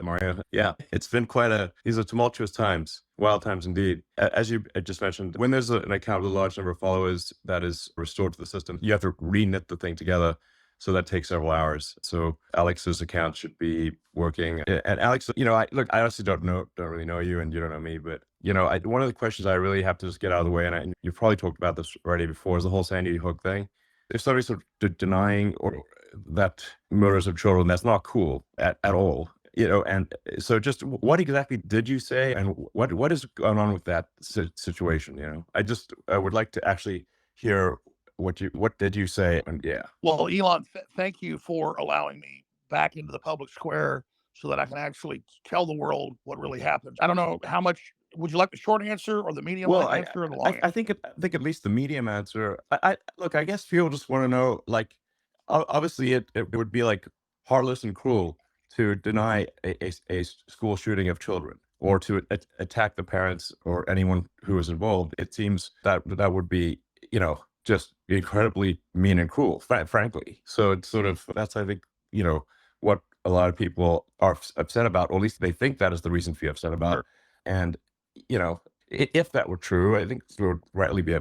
Mario. Yeah, it's been these are tumultuous times, wild times indeed. As you just mentioned, when there's an account with a large number of followers that is restored to the system, you have to re-knit the thing together. So that takes several hours. So Alex's account should be working. And Alex, I honestly don't really know you, and you don't know me, but one of the questions I really have to just get out of the way, and you've probably talked about this already before, is the whole Sandy Hook thing. If somebody's sort of denying or that murders of children, that's not cool at all. And so just what exactly did you say, and what is going on with that situation? I would like to actually hear what did you say, and yeah. Well, Elon, thank you for allowing me back into the public square so that I can actually tell the world what really happened. I don't know how much would you like the short answer or the medium Well, answer or the long answer? I think at least the medium answer. Look, I guess people just want to know, like, obviously it would be like heartless and cruel to deny a school shooting of children, or to attack the parents or anyone who is involved. It seems that would be, just incredibly mean and cruel, frankly. So it's sort of, that's, I think, what a lot of people are upset about, or at least they think that is the reason for you upset about. Sure. And, you know, if that were true, I think we would rightly be,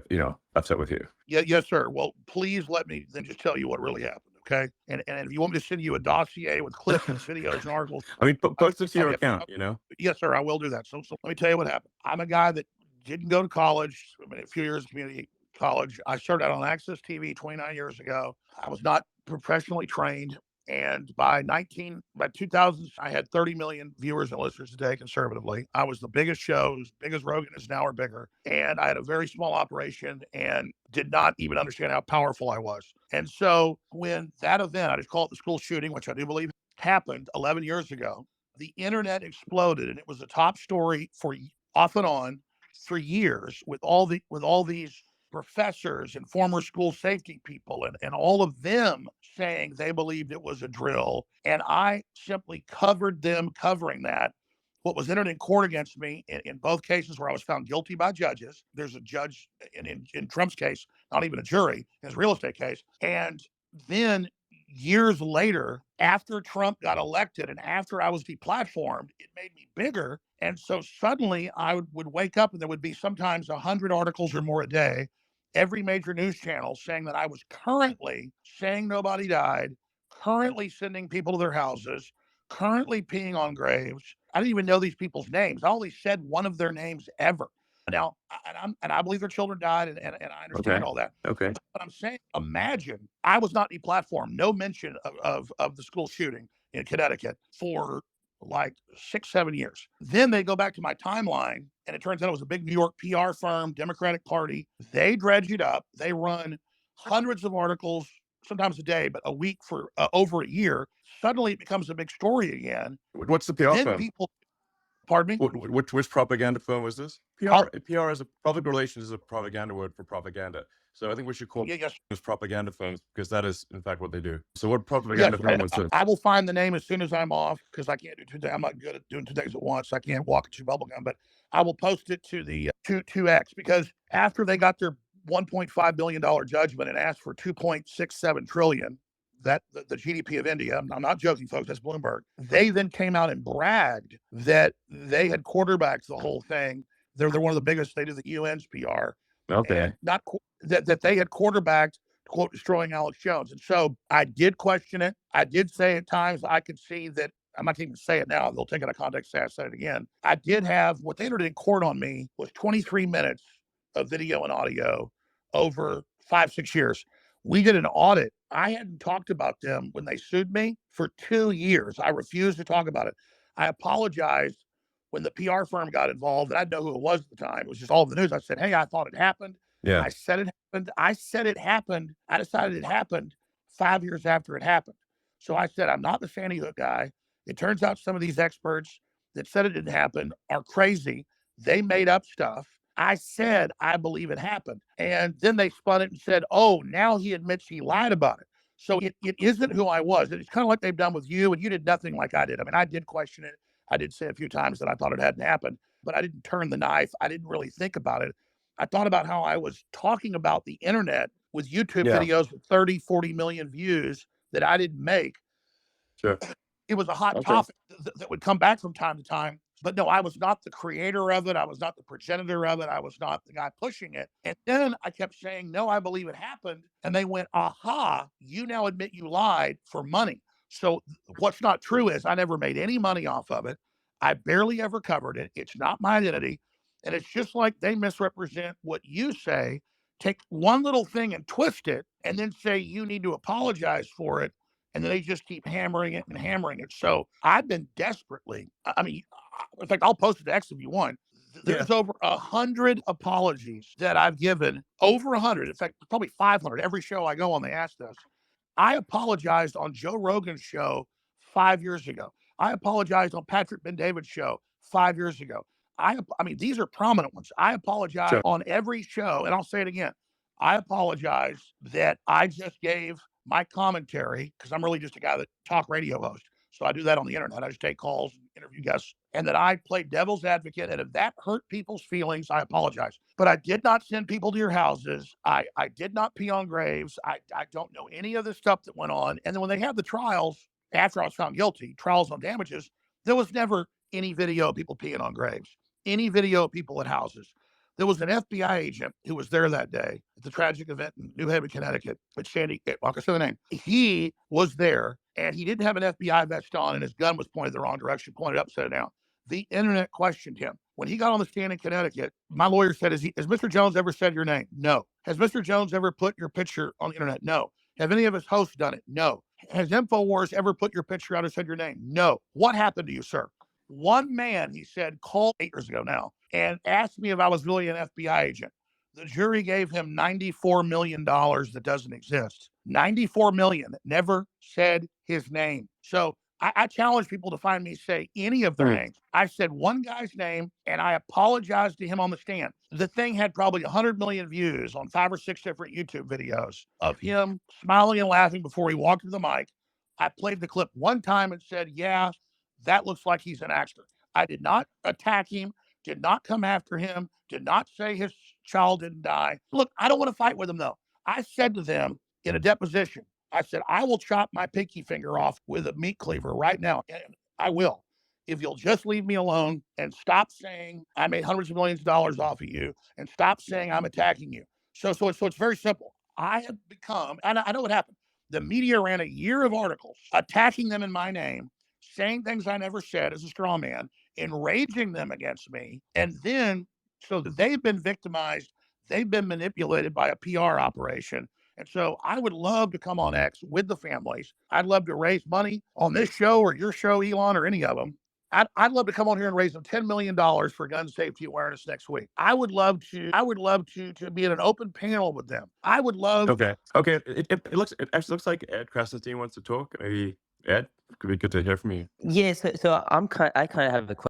upset with you. Yeah, yes, sir. Well, please let me then just tell you what really happened, okay? And if you want me to send you a dossier with clips and videos and articles, I mean, post it to oh, your yeah, account. yes, sir, I will do that. So let me tell you what happened. I'm a guy that didn't go to college. I mean, a few years of community college. I started out on Access TV 29 years ago. I was not professionally trained. And by 2000, I had 30 million viewers and listeners a day conservatively. I was the biggest show, as big as Rogan is now or bigger. And I had a very small operation and did not even understand how powerful I was. And so when that event, I just call it the school shooting, which I do believe happened 11 years ago, the internet exploded, and it was a top story for off and on for years with all these professors and former school safety people and all of them saying they believed it was a drill. And I simply covered them covering that. What was entered in court against me in both cases where I was found guilty by judges. There's a judge in Trump's case, not even a jury, in his real estate case. And then years later, after Trump got elected and after I was deplatformed, it made me bigger. And so suddenly I would wake up and there would be sometimes 100 articles or more a day, every major news channel saying that I was currently saying nobody died, currently sending people to their houses, currently peeing on graves. I didn't even know these people's names. I only said one of their names ever. Now, and I believe their children died, and I understand Okay. all that. Okay. But I'm saying, imagine I was not deplatformed, no mention of the school shooting in Connecticut for like 6, 7 years. Then they go back to my timeline, and it turns out it was a big New York PR firm, Democratic Party. They dredge it up. They run hundreds of articles, sometimes a day, but a week for over a year. Suddenly it becomes a big story again. What's the PR Then firm? people, pardon me? Which propaganda firm was this? PR is public relations is a propaganda word for propaganda. So I think we should call Yes, this propaganda firms, because that is in fact what they do. So what yes, propaganda firm was this? I will find the name as soon as I'm off because I can't do 2 days. I'm not good at doing 2 days at once. I can't walk and chew bubble gum, but I will post it to the 2X because after they got their $1.5 billion judgment and asked for 2.67 trillion, that the GDP of India, I'm not joking, folks, that's Bloomberg. They then came out and bragged that they had quarterbacked the whole thing. They're one of the biggest. They do the UN's PR, Okay. and not that they had quarterbacked, quote, destroying Alex Jones. And so I did question it. I did say at times I could see that. I'm not even say it now. They'll take it out of context. Say I said it again. I did have what they entered in court on me was 23 minutes of video and audio over 5, 6 years. We did an audit. I hadn't talked about them when they sued me for 2 years. I refused to talk about it. I apologized when the PR firm got involved. And I didn't know who it was at the time. It was just all over the news. I said, hey, I thought it happened. Yeah. I said it happened. I said it happened. I decided it happened 5 years after it happened. So I said, I'm not the Sandy Hook guy. It turns out some of these experts that said it didn't happen are crazy. They made up stuff. I said, I believe it happened. And then they spun it and said, oh, now he admits he lied about it. So it isn't who I was. It's kind of like they've done with you, and you did nothing like I did. I mean, I did question it. I did say a few times that I thought it hadn't happened, but I didn't turn the knife. I didn't really think about it. I thought about how I was talking about the internet with YouTube Yeah. videos with 30, 40 million views that I didn't make. Sure. It was a hot Okay. topic that would come back from time to time. But no, I was not the creator of it. I was not the progenitor of it. I was not the guy pushing it. And then I kept saying, no, I believe it happened. And they went, aha, you now admit you lied for money. So what's not true is I never made any money off of it. I barely ever covered it. It's not my identity. And it's just like they misrepresent what you say, take one little thing and twist it, and then say you need to apologize for it. And then they just keep hammering it and hammering it. So I've been desperately, I mean, in fact, I'll post it to X if you want. Yeah. There's over 100 apologies that I've given, over 100. In fact, probably 500. Every show I go on, they ask this. I apologized on Joe Rogan's show 5 years ago. I apologized on Patrick Ben-David's show 5 years ago. I mean, these are prominent ones. I apologize Sure. on every show, and I'll say it again. I apologize that I just gave my commentary because I'm really just a guy that talk radio host. So I do that on the internet. I just take calls and interview guests, and that I played devil's advocate. And if that hurt people's feelings, I apologize. But I did not send people to your houses. I did not pee on graves. I don't know any of the stuff that went on. And then when they had the trials after I was found guilty, trials on damages, there was never any video of people peeing on graves, any video of people at houses. There was an FBI agent who was there that day at the tragic event in New Haven, Connecticut, at Sandy, like I said the name. He was there and he didn't have an FBI vest on and his gun was pointed the wrong direction, pointed upside down. The internet questioned him. When he got on the stand in Connecticut, my lawyer said, has Mr. Jones ever said your name? No. Has Mr. Jones ever put your picture on the internet? No. Have any of his hosts done it? No. Has InfoWars ever put your picture out or said your name? No. What happened to you, sir? One man, he said, called 8 years ago now and asked me if I was really an FBI agent. The jury gave him $94 million that doesn't exist. $94 million, never said his name. So I challenge people to find me say any of their names. I said one guy's name and I apologized to him on the stand. The thing had probably 100 million views on 5 or 6 different YouTube videos of him smiling and laughing before he walked to the mic. I played the clip one time and said, yeah, that looks like he's an actor. I did not attack him, did not come after him, did not say his child didn't die. Look, I don't want to fight with him, though. I said to them in a deposition, I said, I will chop my pinky finger off with a meat cleaver right now. And I will. If you'll just leave me alone and stop saying I made hundreds of millions of dollars off of you and stop saying I'm attacking you. So it's very simple. I have become, I know what happened. The media ran a year of articles attacking them in my name, saying things I never said as a straw man, enraging them against me. And then, so they've been victimized, they've been manipulated by a PR operation. And so I would love to come on X with the families. I'd love to raise money on this show or your show, Elon, or any of them. I'd love to come on here and raise them $10 million for gun safety awareness next week. I would love to be in an open panel with them. I would love. Okay. Okay. It actually looks like Ed Krasenstein wants to talk. Maybe Ed, could be good to hear from you. Yeah, so I kind of have a question.